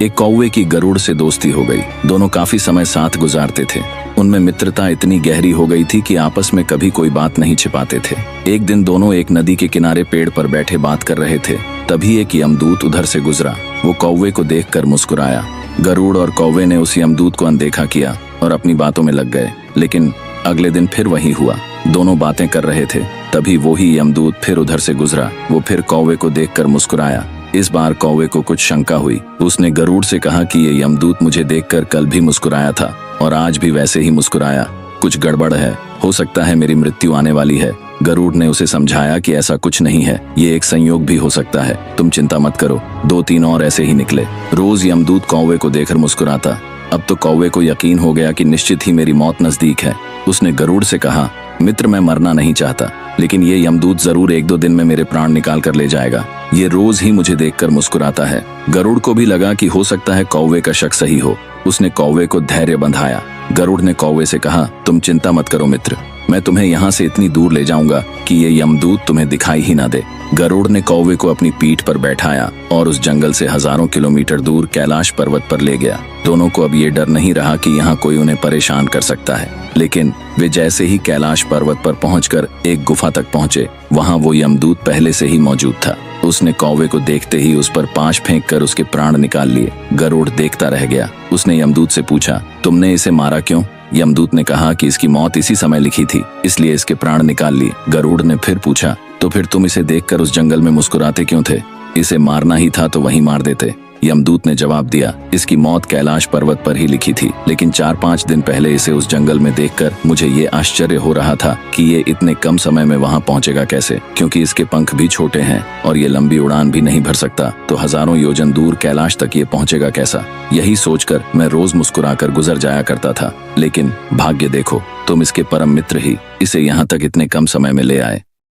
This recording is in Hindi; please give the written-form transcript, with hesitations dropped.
एक कौवे की गरुड़ से दोस्ती हो गई। दोनों काफी समय साथ गुजारते थे। उनमें मित्रता इतनी गहरी हो गई थी कि आपस में कभी कोई बात नहीं छिपाते थे। एक दिन दोनों एक नदी के किनारे पेड़ पर बैठे बात कर रहे थे। तभी एक यमदूत उधर से गुजरा। वो कौवे को देखकर मुस्कुराया। गरुड़ और कौवे ने उस यमदूत को अनदेखा किया और अपनी बातों में लग गए। लेकिन अगले दिन फिर वही हुआ। दोनों बातें कर रहे थे, तभी वही यमदूत फिर उधर से गुजरा। वो फिर कौवे को देखकर मुस्कुराया। इस बार कौवे को कुछ शंका हुई। उसने गरुड़ से कहा कि ये यमदूत मुझे देखकर कल भी मुस्कुराया था और आज भी वैसे ही मुस्कुराया। कुछ गड़बड़ है, हो सकता है मेरी मृत्यु आने वाली है। गरुड़ ने उसे समझाया कि ऐसा कुछ नहीं है, ये एक संयोग भी हो सकता है, तुम चिंता मत करो। 2-3 और ऐसे ही निकले। रोज यमदूत कौवे को देखकर मुस्कुराता। अब तो कौवे को यकीन हो गया कि निश्चित ही मेरी मौत नजदीक है। उसने गरुड़ से कहा, मित्र मैं मरना नहीं चाहता, लेकिन ये यमदूत जरूर 1-2 दिन में मेरे प्राण निकाल कर ले जाएगा। ये रोज ही मुझे देखकर मुस्कुराता है। गरुड़ को भी लगा कि हो सकता है कौवे का शक सही हो। उसने कौवे को धैर्य बंधाया। गरुड़ ने कौवे से कहा, तुम चिंता मत करो मित्र, मैं तुम्हें यहाँ से इतनी दूर ले जाऊंगा कि ये यमदूत तुम्हें दिखाई ही ना दे। गरुड़ ने कौवे को अपनी पीठ पर बैठाया और उस जंगल से हजारों किलोमीटर दूर कैलाश पर्वत पर ले गया। दोनों को अब ये डर नहीं रहा कि यहाँ कोई उन्हें परेशान कर सकता है। लेकिन वे जैसे ही कैलाश पर्वत पर पहुंचकर एक गुफा तक पहुंचे, वहां वो यमदूत पहले से ही मौजूद था। उसने कौवे को देखते ही उस पर पांच फेंककर उसके प्राण निकाल लिए। गरुड़ देखता रह गया। उसने यमदूत से पूछा, तुमने इसे मारा क्यों? यमदूत ने कहा कि इसकी मौत इसी समय लिखी थी, इसलिए इसके प्राण निकाल लिए। गरुड़ ने फिर पूछा, तो फिर तुम इसे देखकर उस जंगल में मुस्कुराते क्यों थे? इसे मारना ही था तो वहीं मार देते। यमदूत ने जवाब दिया, इसकी मौत कैलाश पर्वत पर ही लिखी थी, लेकिन 4-5 दिन पहले इसे उस जंगल में देखकर मुझे ये आश्चर्य हो रहा था कि ये इतने कम समय में वहां पहुंचेगा कैसे, क्योंकि इसके पंख भी छोटे हैं और ये लंबी उड़ान भी नहीं भर सकता, तो हजारों योजन दूर कैलाश तक ये पहुंचेगा कैसा? यही सोचकर मैं रोज मुस्कुराकर गुजर जाया करता था। लेकिन भाग्य देखो, तुम इसके परम मित्र ही इसे यहाँ तक इतने कम समय में ले आए।